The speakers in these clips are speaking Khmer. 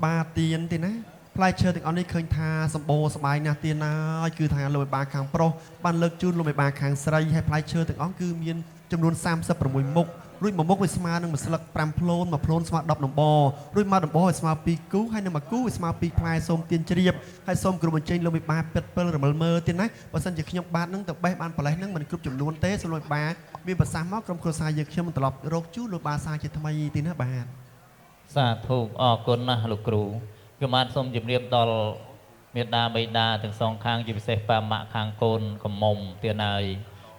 ba tiền thì nè plei chơi từng ông này khơi tha sầm bồ sầm bài nè tiền na cứ thằng lôi ba khang pro ban lực chun lôi ba khang sray hay plei chơi từng ông cứ miênจำนวน36 មុខរួចមួយមុខវាស្មើនឹងមួយស្លឹក5ផ្លូនមួយផ្លូនស្មើ10ដំបរួចមកដំបឲ្យស្មើ2គូហើយនឹងមួយគូវាស្មើ2ផ្លែសូមទៀនជ្រាបហើយសូមក្រុមបញ្ចេញលោកវិបាពិតពិលរមិលមើទៀតណាបើសិនជាខ្ញុំបាទនឹងទៅបេះបានប្រលេះនឹងមិនគ្រប់ចំនួនទេសូមលោកវិបាមានប្រសាសន៍មកក្រុមគ្រួសារយើងខ្ញុំត្រឡប់រកជួលោកបាសាជាថ្មីទីណាបាទសាធុអរគុណណាស់លោកគ្រូខ្ញុំបានសូមជម្រាបដល់មេដាបៃតាទាំងសងខាងជាពិសេសប៉ាម៉ាក់ខាងកូនកំមុំទៀតហើយ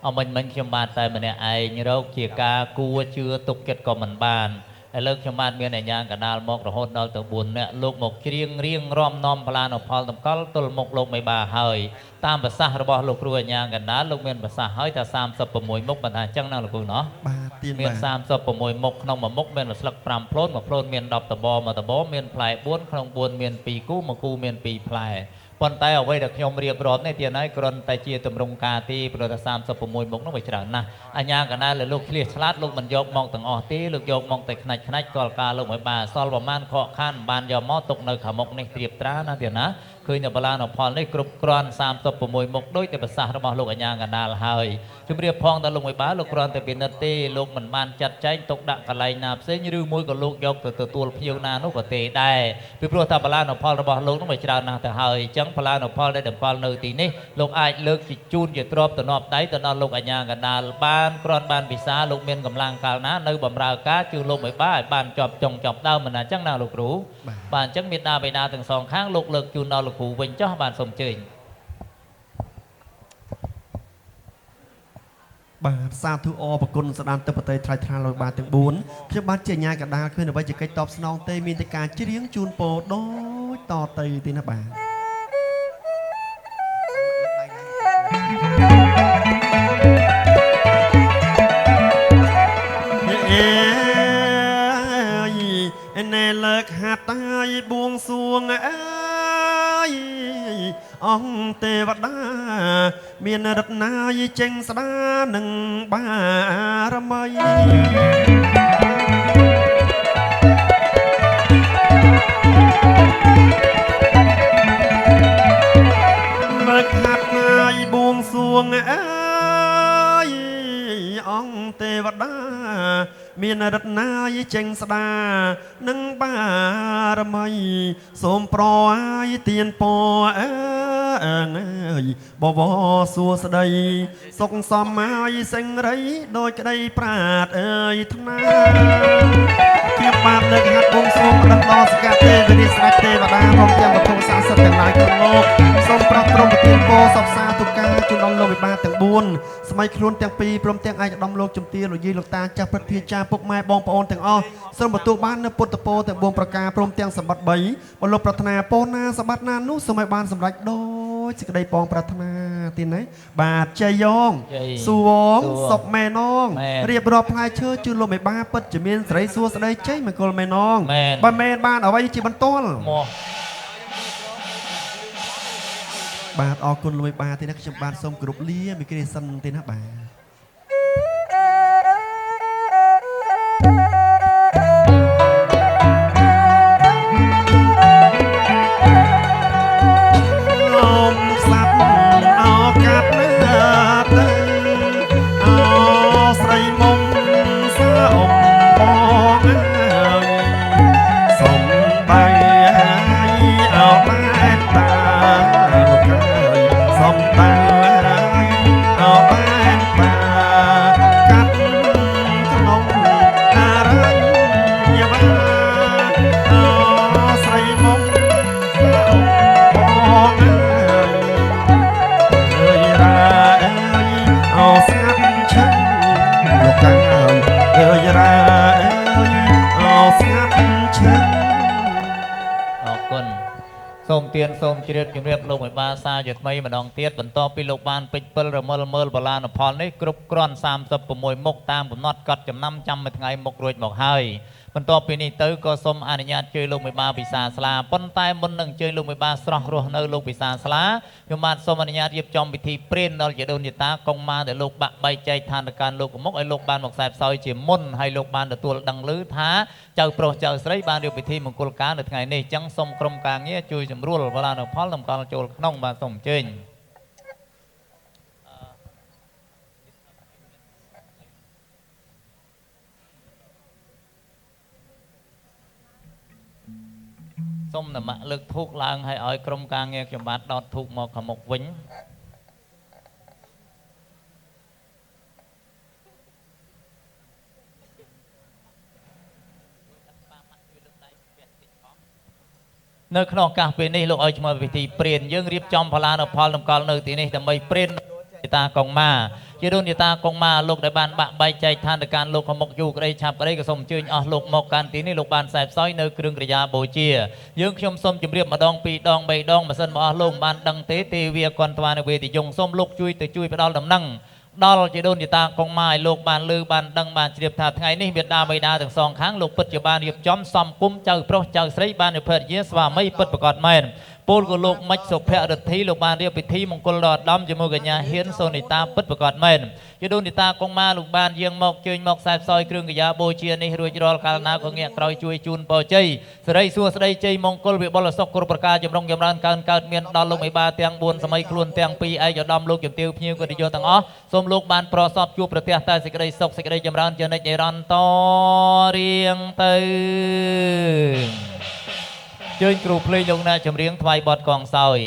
អមិញខ្ញុំបានតែម្នាក់ឯងរកជាការគួរជឿទុកចិត្តក៏មិនបានឥឡូវខ្ញុំបានមានអាញាកដាលមករហូតដល់ទៅ4នាក់លោកមកច្រៀងរៀងរំនាំផ្លានផលតម្កល់ទល់មុខលោកមេបាហើយតាមប្រសាសន៍របស់លោកគ្រូអាញាកដាលលោកមានប្រសាសន៍ហើយថា36មុខមិនថាអញ្ចឹងណាលោកគ្រូណោះបាទទៀនមាន36មុខក្នុងមួយមុខមានមួយស្លឹក5ផ្លូនមួយផ្លូនមាន10តបមួយតបមានផ្លែ4ក្នុង4មាន2គូមួយគូមាន2ផ្លែប៉ុន្តែអ្វីដែលខ្ញុំរៀបរាប់នេះទៀតហើយគ្រាន់តែជាតម្រង់ការទីព្រោះថា36មុខនោះវាច្រើនណាស់អញ្ញាកណាលលោកឆ្លៀសឆ្លាតលោកមិនយកមកទាំងអស់ទេលោកយកមកតែខ្នាច់ខ្នាច់កលការលោកមិនបានសល់ប្រមាណខកខានបានយកមកទុកនៅខាងមុខនេះត្រៀបត្រាណាទៀតណាឃើញតែបលានផលនេះគ្រប់គ្រាន់36មុខដូចតែប្រសាសន៍របស់លោកអញ្ញាកណាលហើយជំរាបផងដល់លោកមិនបានលោកគ្រាន់តែពិនិត្យទេលោកមិនបានចាត់ចែងទុកដាក់កន្លែងណាផ្សេងឬមួយក៏លោកយកទៅទទួលភ្ញៀវណានោះក៏ទេដែរពីព្រោះថាបលានផលរបស់លោកនោះវាច្រើនណាស់ទៅហើយអញ្ចឹងបលានផលដែលតម្កល់នៅទីនេះលោកអាចលើកជូនជាទ្រព្យទៅនប់ដៃទៅដល់លោកអញ្ញាកណ្ដាលបានគ្រាន់បានពិសាលោកមានកម្លាំងកាលណានៅបម្រើការជួយលោកមិនបានឲ្យបានជាប់ចុងចាប់ដើមមិនអញ្ចឹងណាលោកគ្រូបាទអញ្ចឹងមេដាបេដាទាំងសងខាងលោកលើកជូនដល់លោកគ្រូវិញចុះបានសូមជើញបាទសាធុអរប្រគុណស្ដានទឹកបតីថ្លៃថ្លាលោកបាទទាំង4ខ្ញុំបានជាអាញាកដាលឃើញអ្វីជាកិច្ចតបស្នងទេមានតែការច្រៀងជូនពរដូចតទៅទេណាបាទណែលើកហាត់តាយបួងសួងអើយអង្គទេវតាមានរតនាយចេញស្ដានឹងបារមីលើកហាត់តាយបួងសួងអើយអង្គទេវតាមានរតនាយចេញស្ដានឹងបារមីសូមប្រអាយទៀនពអើយបវសួស្ដីសុខសំអាយសេងរីដោយក្តីប្រាតអើយថ្នាខ្ញុំបានលើកហាត់បួងសួងប្រដដល់សកាទេវិរិយស្ដេចទេវតាព្រមទាំងវត្ថុស័ក្តិសិទ្ធិទាំងឡាយក្នុងលោកសូមប្រោះព្រមប្រទានពរសពសាទុការជូនដល់លោកវិបាទាំង4ស្មៃខ្លួនទាំងពីរព្រមទាំងឯកឧត្តមលោកជំទាវលោកយាយលោកតាចាស់ព្រឹទ្ធាចារ្យពុកម៉ែបងប្អូនទាំងអស់សូមទទួលបាននូវពុទ្ធពរទាំង4ប្រការព្រមទាំងសម្បត្តិ3បលោកប្រាថ្នាពរណាសម្បត្តិណានោះសូមឲ្យបានសម្រេចដូចសេចក្តីបងប្រាថ្នាទីនេះបាទជ័យយ៉ងសួងសុកម៉ែនងរៀបរាប់ផ្លែឈើជូនលោកមេបាពិតជាមានសេរីសួស្តីជ័យមង្គលម៉ែនងបើមែនបានអ្វីជាបន្ទាល់បាទអរគុណលោកមេបាទីនេះខ្ញុំបាទសូមគោរពលាមីក្រីសិនទីណាបាទសូមទៀនសូមជ្រាបជំរាបលោកមេបាសាជាថ្មីម្ដងទៀតបន្ទាប់ពីលោកបានពេចពិលរមិលមើលបលានផលនេះគ្រប់គ្រាន់36មុខតាមកំណត់កត់ចំណាំចាំមួយថ្ងៃមុខរួចមកហើយ បន្ទាប់ពីនេះទៅក៏សូមអនុញ្ញាតជួយលោកមេបាពិសាស្លាប៉ុន្តែមុននឹងជួយលោកមេបាស្រស់រស់នៅលោកពិសាស្លាខ្ញុំបាទសូមអនុញ្ញាតរៀបចំពិធីព្រានដល់ជាដូនជាតាកុងម៉ាដែលលោកបាក់បែកចែកឋានការលោកមុខឲ្យលោកបានមកខ្សែផ្សោយជាមុនហើយលោកបានទទួលដឹងឮថាចៅប្រុសចៅស្រីបានរៀបពិធីមង្គលការនៅថ្ងៃនេះអញ្ចឹងសូមក្រុមការងារជួយសម្រួលបលានុផលតម្កល់ចូលក្នុងបាទសូមអញ្ជើញសូមនមៈលើកធូបឡើងឲ្យក្រុមការងារខ្ញុំបាទដតធូបមកខាងមុខវិញនៅក្នុងឱកាសពេលនេះលោកឲ្យឈ្មោះពិធីព្រានយើងរៀបចំផលានុផលតម្កល់នៅទីនេះដើម្បីព្រានជាតាកុងម៉ាជាដូនជាតាកុងម៉ាលោកដែលបានបាក់បែកចែកឋានការលោកខមុកយូក្តីឆាប់ក្តីក៏សូមអញ្ជើញអស់លោកមកកាន់ទីនេះលោកបានខ្សែផ្សោយនៅគ្រឿងក្រយាបូជាយើងខ្ញុំសូមជម្រាបម្ដងពីរដងបីដងបើសិនមកអស់លោកបានដឹងទេទេវាគន់ទ្វានៅវេទិយងសូមលោកជួយផ្ដល់ដំណឹងដល់ជាដូនជាតាកុងម៉ាឲ្យលោកបានលើបានដឹងបានជ្រាបថាថ្ងៃនេះមេដាបៃតាទាំងសងខាងលោកពិតជាបានរៀបចំសំគុំចៅប្រុសចៅស្រីបាននិភេទជាស្វាមីពិតប្រកបមែនពលក៏លោកមិចសុភរិទ្ធីលោកបានរៀបពិធីមង្គលដល់ដំជាមួយកញ្ញាហ៊ានសូនីតាពិតប្រកបមែនជាដូនជាតាកុងម៉ាលោកបានយាងមកជើញមកខ្សែផ្សោយគ្រឿងកញ្ញាបូជានេះរួចរាល់កាលណាក៏ងាកក្រោយជួយជូនពរជ័យសិរីសួស្តីជ័យមង្គលវិបុលសុខគ្រប់ប្រការចម្រុងចម្រើនកើតមានដល់លោកមេបាទាំង4សម័យខ្លួនទាំងពីរឯកឧត្តមលោកជំទាវភ្ញៀវកិត្តិយសទាំងអស់សូមលោកបានប្រសពជួបប្រទះតែសេចក្តីសុខសេចក្តីចម្រើនជានិច្ចនិរន្តរ៍រៀងទៅជើញគ្រូភ្លេងលោកណាចម្រៀងថ្វាយបទកងសោយ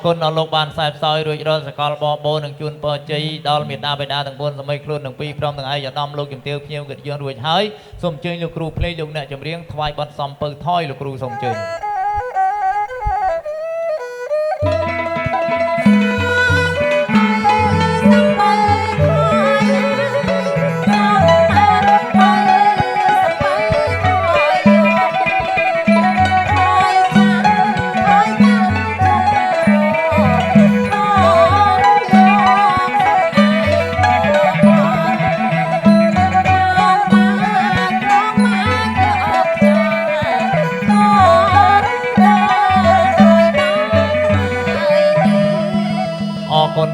គុណដល់លោកបានខ្សែផ្សោយរួចរាល់សកលបបោនឹងជូនពរជ័យដល់មេដាបេដាទាំង4សម័យខ្លួនទាំងពីរព្រមទាំងឯកឧត្តមលោកជំទាវភ្ញៀវកិត្តិយសរួចហើយសូមអញ្ជើញលោកគ្រូភ្លេងលោកអ្នកចម្រៀងថ្វាយបទសំពៅថយលោកគ្រូសូមអញ្ជើញ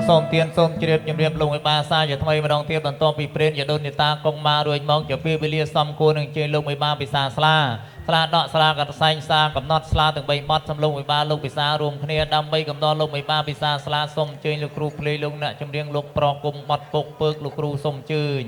សូមទានសូមជ្រាបជំរាបលោកមេបាសាជាថ្មីម្ដងទៀតបន្ទាប់ពីព្រានជាដូននេតាកុងម៉ារួចមកជាពេលវេលាសំគួរនឹងជើញលោកមេបាពិសាស្លាដកស្លាកតសែងសាកំណត់ស្លាទាំង3បទសំលោកមេបាលោកពិសារួមគ្នាដើម្បីកំណត់លោកមេបាពិសាស្លាសូមអញ្ជើញលោកគ្រូភ្លេងលោកអ្នកចម្រៀងលោកប្រគុំបត់ពុកពើកលោកគ្រូសូមអញ្ជើញ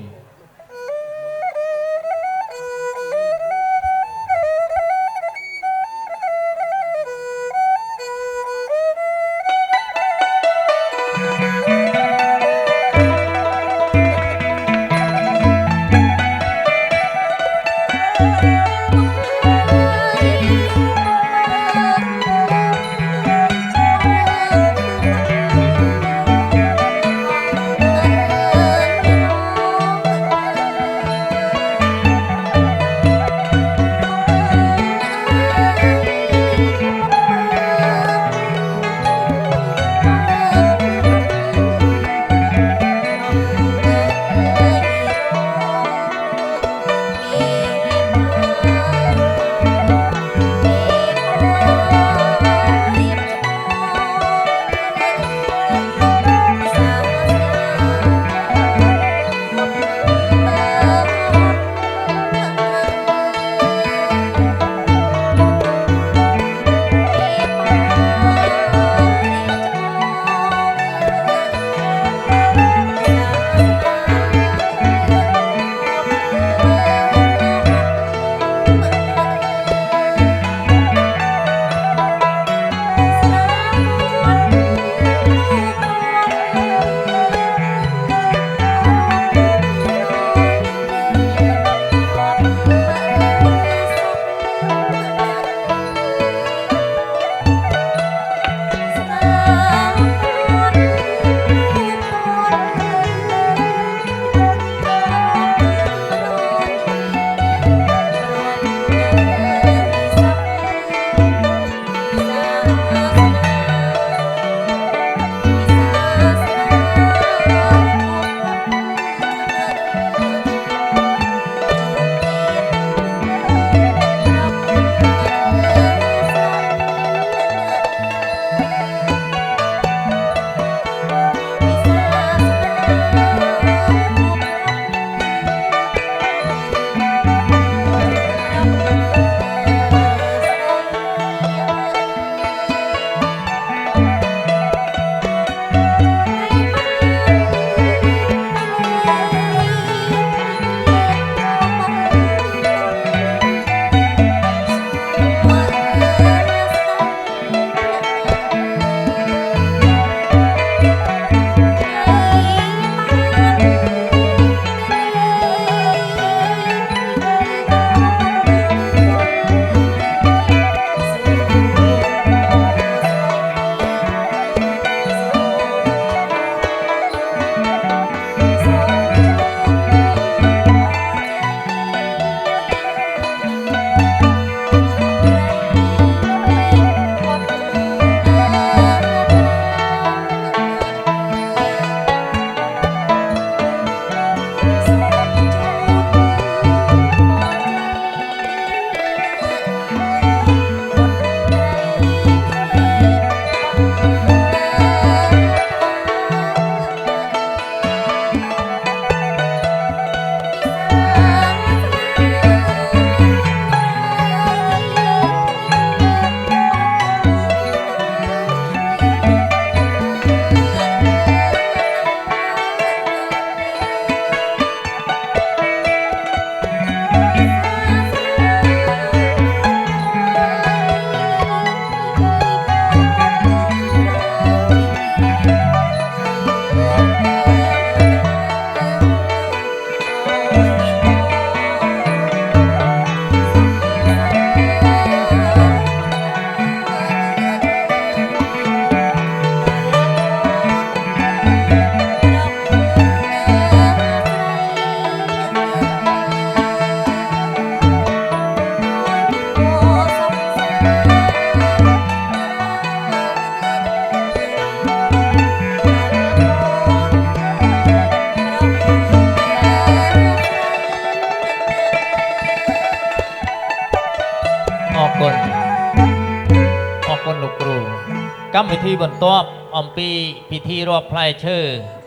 កម្មវិធីបន្ទាប់អំពីពិធីរាប់ផ្លែឈើ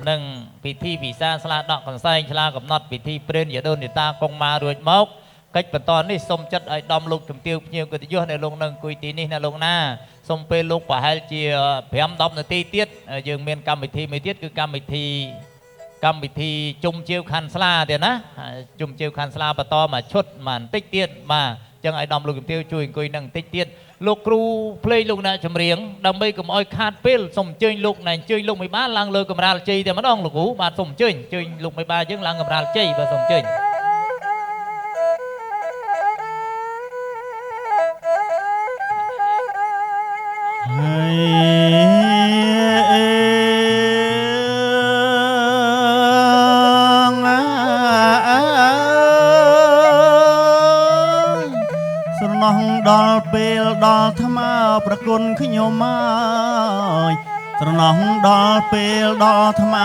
និងពិធីពិសាស្លាដកកន្សែងឆ្លាកំណត់ពិធីព្រានយដូននេតាកុងម៉ារួចមកកិច្ចបន្តនេះសូមចិត្តឲ្យដំលោកជំទាវភ្ញៀវកិត្តិយសនៅលោកនឹងអង្គុយទីនេះនៅលោកណាសូមពេលលោកប្រហែលជា5-10នាទីទៀតយើងមានកម្មវិធីមួយទៀតគឺកម្មវិធីជុំជាវខាន់ស្លាទៀតណាជុំជាវខាន់ស្លាបន្តមកឈុតមកបន្តិចទៀតបាទចឹងឲ្យដំលោកជំទាវជួយអង្គុយនឹងបន្តិចទៀតលោកគ្រូភ្លេងលោកអ្នកចម្រៀងដើម្បីកុំឲ្យខាតពេលសូមអញ្ជើញលោកអ្នកអញ្ជើញលោកមេបាឡើងលើកម្រាលជ័យតែម្ដងលោកគ្រូបាទសូមអញ្ជើញលោកមេបាយើងឡើងកម្រាលជ័យបាទសូមអញ្ជើញដល់ពេលដល់ថ្មប្រគុណខ្ញុំមកស្រណោះដល់ពេលដល់ថ្ម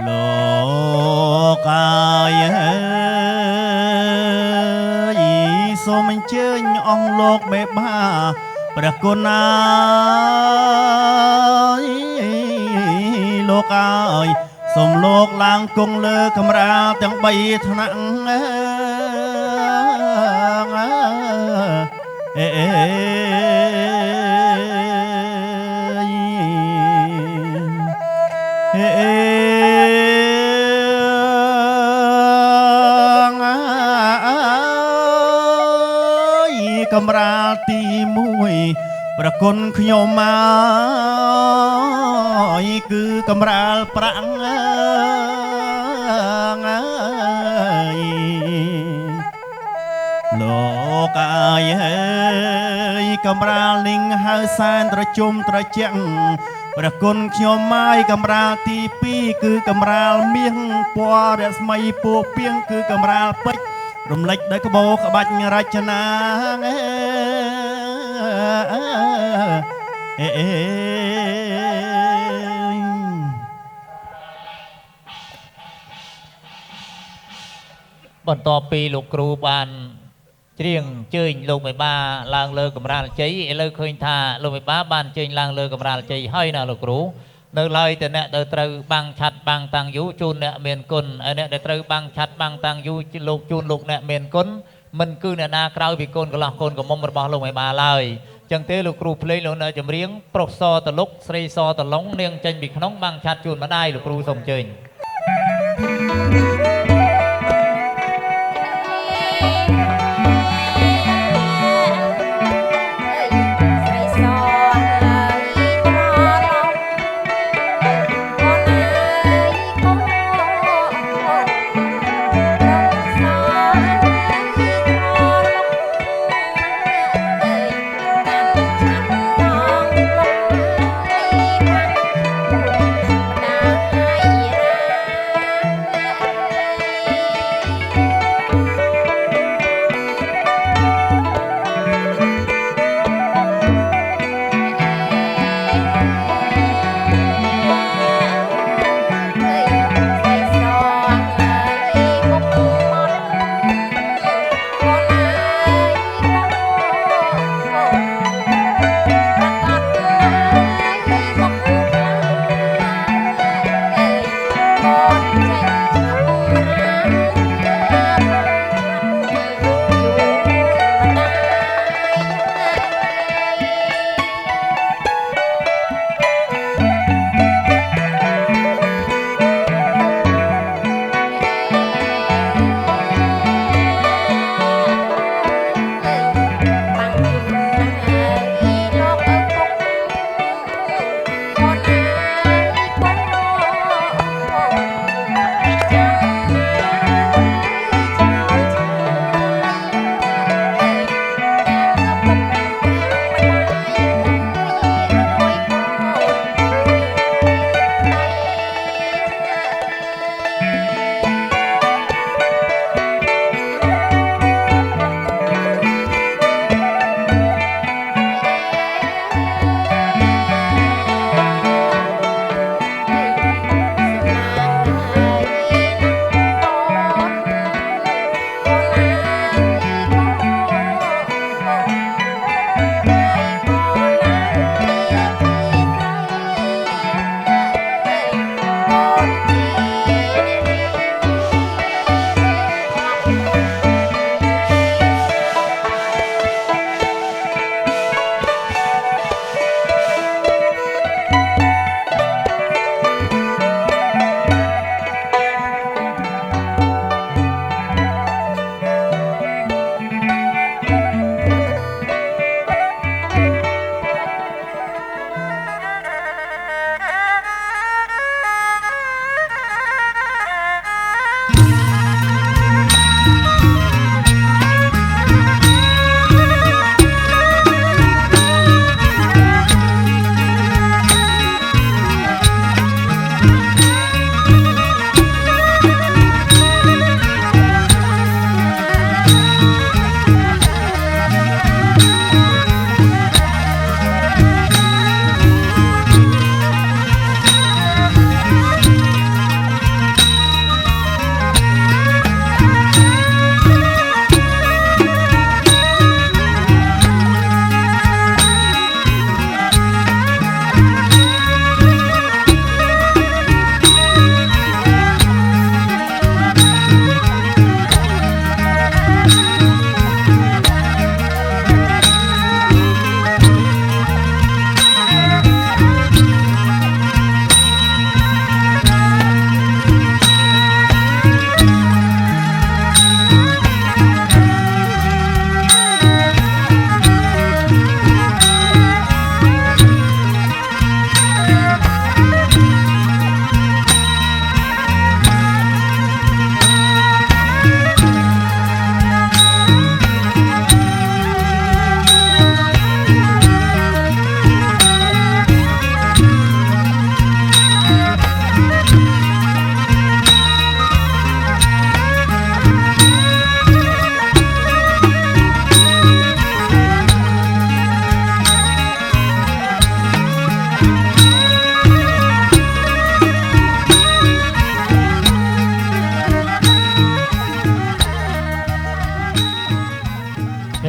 លោកអាយសូមអញ្ជើញអង្គលោកមេបាព្រះគុណណាលោកអើយសូមលោកឡើងគង់លើកម្រាលទាំង3ថ្នាក់កម្រាលទី1ប្រគុណខ្ញុំមកគឺកម្រាលប្រាំងលោកអាយកម្រាលនិងហៅសែនត្រជុំត្រជាក់ព្រះគុណខ្ញុំមកកម្រាលទី2គឺកម្រាលមាសពណ៌រស្មីពោពាងគឺកម្រាលពេជ្ររំលេចដោយក្បូរក្បាច់រចនាបន្ទាប់ពីលោកគ្រូបានច្រៀងជើញលោកមេបាឡើងលើកម្រាលជ័យឥឡូវឃើញថាលោកមេបាបានជើញឡើងលើកម្រាលជ័យហើយណាលោកគ្រូនៅឡើយតែអ្នកដែលត្រូវបាំងឆាត់បាំងតាំងយូជូនអ្នកមានគុណហើយអ្នកដែលត្រូវបាំងឆាត់បាំងតាំងយូលោកជូនលោកអ្នកមានគុណមិនគឺអ្នកណាក្រៅពីកូនកន្លោះកូនកំមុំរបស់លោកមេបាឡើយចឹងទេលោកគ្រូភ្លេងលោកអ្នកចម្រៀងប្រុសសតលុកស្រីសតឡុងនាងចេញពីក្នុងបាំងឆាត់ជូនម្ដាយលោកគ្រូសូមអញ្ជើញ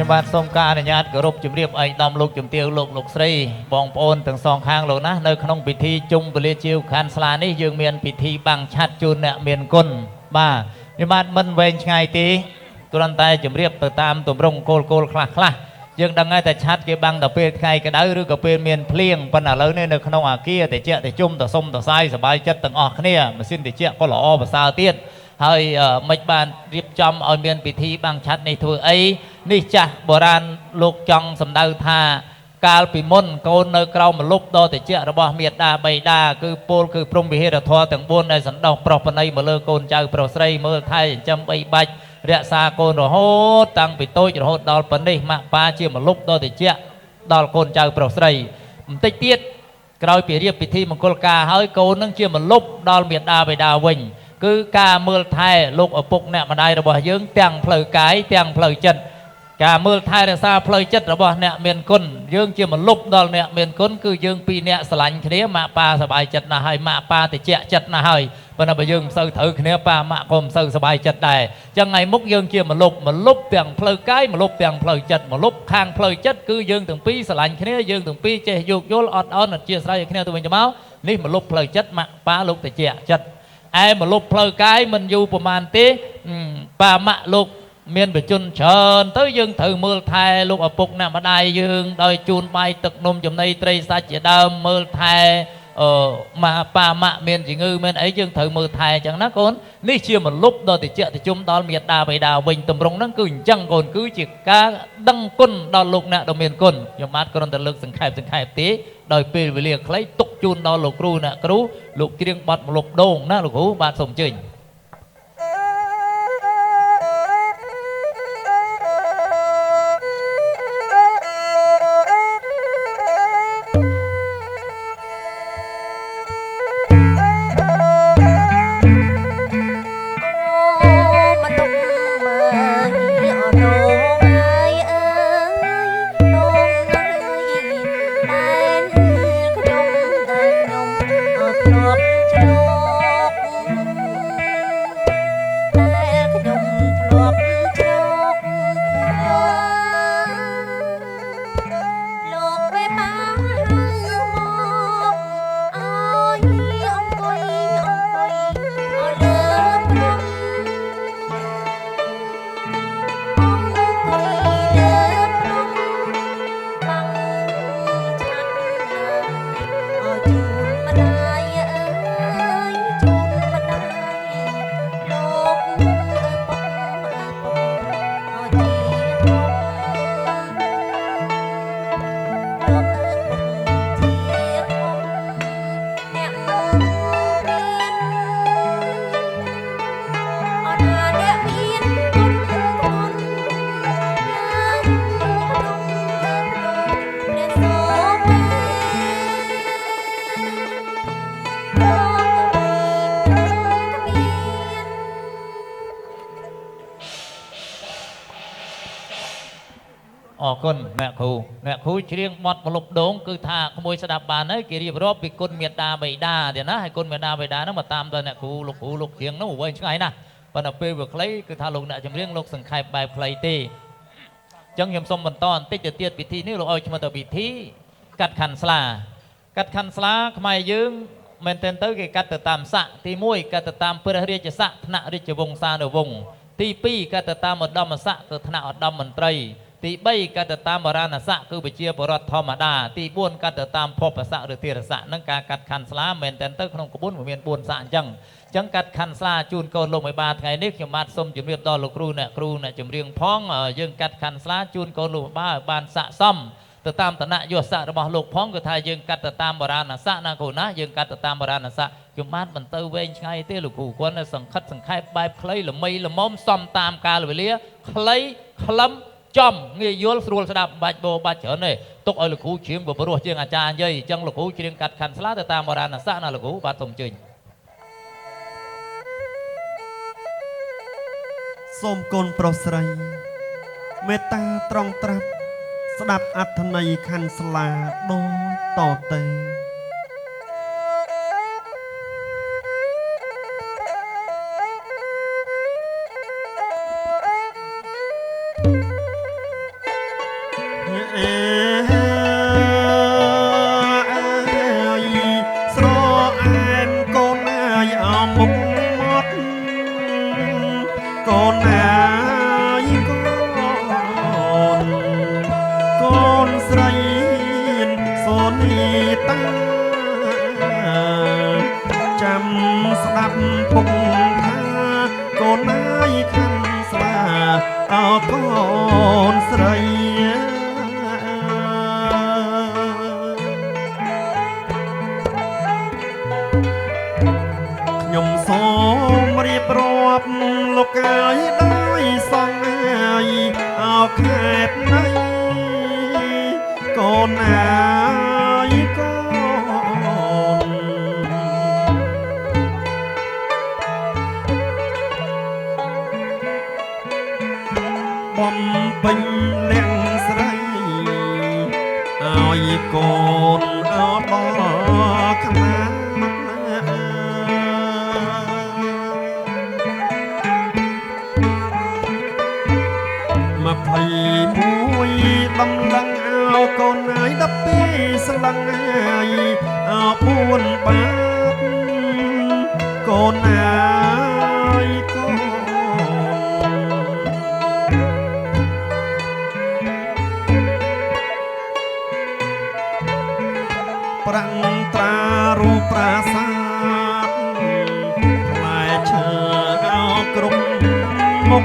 ខ្ញុំបាទសូមការអនុញ្ញាតគោរពជម្រាបឯកឧត្តមលោកជំទាវលោកស្រីបងប្អូនទាំងសងខាងលោកណានៅក្នុងពិធីជុំវេលាជាវខណ្ឌស្លានេះយើងមានពិធីបាំងឆ័ត្រជូនអ្នកមានគុណបាទខ្ញុំបាទមិនវែងឆ្ងាយទេគ្រាន់តែជម្រាបទៅតាមទម្រង់គោលខ្លះយើងដឹងហើយតែឆ័ត្រគេបាំងតែពេលថ្ងៃក្តៅឬក៏ពេលមានភ្លៀងប៉ុន្តែឥឡូវនេះនៅក្នុងអាគារតិចតិជុំតសុំតសាយសบายចិត្តទាំងអស់គ្នាម៉ាស៊ីនតិចក៏ល្អប្រសើរទៀតហើយមិនបានរៀបចំឲ្យមានពិធីបាំងឆ័ត្រនេះធ្វើអីនេះចាស់បុរាណលោកចង់សម្ដៅថាកាលពីមុនកូននៅក្រោមម្លប់ដ៏តិចរបស់មេដាបៃតាគឺពលគឺព្រំវិហារធម៌ទាំង4ដែលសណ្ដោសប្រុសប្តីមកលើកូនចៅប្រុសស្រីមើលថែចិញ្ចឹមបីបាច់រក្សាកូនរហូតតាំងពីតូចរហូតដល់ប៉ុណ្នេះម៉ាក់ប៉ាជាម្លប់ដ៏តិចដល់កូនចៅប្រុសស្រីបន្តិចទៀតក្រោយពីរៀបពិធីមង្គលការហើយកូននឹងជាម្លប់ដល់មេដាបៃតាវិញគឺការមើលថែលោកឪពុកអ្នកម្ដាយរបស់យើងទាំងផ្លូវកាយទាំងផ្លូវចិត្តការមើលថែរក្សាផ្លូវចិត្តរបស់អ្នកមានគុណយើងជាម្លប់ដល់អ្នកមានគុណគឺយើងពីរអ្នកស្រឡាញ់គ្នាម៉ាក់ប៉ាសប្បាយចិត្តណាស់ហើយម៉ាក់ប៉ាតិចចិត្តណាស់ហើយប៉ុន្តែបើយើងមិនសូវត្រូវគ្នាប៉ាម៉ាក់ក៏មិនសូវសប្បាយចិត្តដែរអញ្ចឹងថ្ងៃមុខយើងជាម្លប់ទាំងផ្លូវកាយម្លប់ទាំងផ្លូវចិត្តម្លប់ខាងផ្លូវចិត្តគឺយើងទាំងពីរស្រឡាញ់គ្នាយើងទាំងពីរចេះយោគយល់អត់អន់អធិស្ឋានឲ្យគ្នាទៅវិញទៅមកនេះម្លប់ផ្លូវចិត្តម៉ាក់ប៉ាលោកតិចចិត្តឯម្លប់ផ្លូវកាយមិនយូរប្រហែលទេប៉ាម៉ាក់លោកមានបជនច្រើនទៅយើងត្រូវមើលថែលោកឪពុកអ្នកម្ដាយយើងដោយជូនបាយទឹកនំចំណីត្រីសាច់ជាដើមមើលថែប៉ាម៉ាក់មានជំងឺមានអីយើងត្រូវមើលថែអញ្ចឹងណាកូននេះជាម្លប់ដ៏តិចតិជុំដល់មេដាបៃតាវិញតម្រង់ហ្នឹងគឺអញ្ចឹងកូនគឺជាការដឹងគុណដល់លោកអ្នកដ៏មានគុណខ្ញុំបាទគ្រាន់តែលើកសង្ខេបទេដោយពេលវេលាខ្លីទុកជូនដល់លោកគ្រូអ្នកគ្រូលោកច្រៀងបទម្លប់ដូងណាលោកគ្រូបាទសូមអញ្ជើញអរគុណអ្នកគ្រូច្រៀងបទម្លប់ដូងគឺថាក្មួយស្ដាប់បានហើយគេរៀបរាប់ពីគុណមេដាបៃតាទៀតណាហើយគុណមេដាបៃតាហ្នឹងមកតាមដល់អ្នកគ្រូលោកច្រៀងហ្នឹងវែងឆ្ងាយណាស់ប៉ុន្តែពេលវាខ្លីគឺថាលោកអ្នកចម្រៀងលោកសង្ខេបបែបខ្លីទេអញ្ចឹងខ្ញុំសូមបន្តបន្តិចទៅទៀតពិធីនេះលោកឲ្យឈ្មោះទៅពិធីកាត់ខាន់ស្លាខ្មែរយើងមែនទែនទៅគេកាត់ទៅតាមស័ក្តិទី1កាត់ទៅតាមព្រះរាជស័ក្តិថ្នាក់រាជវង្សានុវង្សទី2កាត់ទៅតាមឧត្តមស័ក្តិគឺថ្នាក់ឧត្តមមន្ត្រីទី3កាត់ទៅតាមបរាណស័ក្តិគឺប្រជាពលរដ្ឋធម្មតាទី4កាត់ទៅតាមភពស័ក្តិឬទារស័ក្តិនឹងការកាត់ខាន់ស្លាមែនទែនទៅក្នុងក្បួនមាន4ស័ក្តិអញ្ចឹងកាត់ខាន់ស្លាជូនកូនលោកមេបាថ្ងៃនេះខ្ញុំបាទសូមជម្រាបដល់លោកគ្រូអ្នកចម្រៀងផងយើងកាត់ខាន់ស្លាជូនកូនលោកមេបាឲ្យបានស័ក្តិសមទៅតាមឋានៈយសស័ក្តិរបស់លោកផងគឺថាយើងកាត់ទៅតាមបរាណស័ក្តិណាគ្រូណាយើងកាត់ទៅតាមបរាណស័ក្តិខ្ញុំបាទមិនទៅវែងឆ្ងាយទេលោកគ្រូគាត់នៅសង្ខិតសង្ខេបបែបខ្លីល្មមសមតាមកាលវេលាខ្លីខ្លឹមចំងាយយល់ស្រួលស្ដាប់បាច់បោបាច់ច្រើនទេទុកឲ្យលោកគ្រូច្រៀងព្រោះជាងអាចារ្យនិយាយអញ្ចឹងលោកគ្រូច្រៀងកាត់ខាន់ស្លាទៅតាមបរាណស័ក្តិណាលោកគ្រូបាទសូមអញ្ជើញសូមកូនប្រុសស្រីមេត្តាត្រង់ត្រាប់ស្ដាប់អត្ថន័យខាន់ស្លាដូចតទៅ អេស្រអែមកូនណាយអោមុខមាត់កូនណាយកូនស្រីសូនីតាចាំស្ដាប់ពុកថាកូនណាយខាន់ស្វាអើកូនស្រីខ្ញុំសូមរៀបរាប់លោកកាយដោយសង្ហាយអោខែបណៃកូនណាយកូនបំពេញលៀងស្រីឲ្យកូនអោបខ្មាស់21ដំឡឹងអោកូនហើយ12ស្លឹងហើយអោ4បាតកូនហើយកូនប្រាំងត្រារូបប្រាសាទផ្លែឈើអោគ្រប់មុខ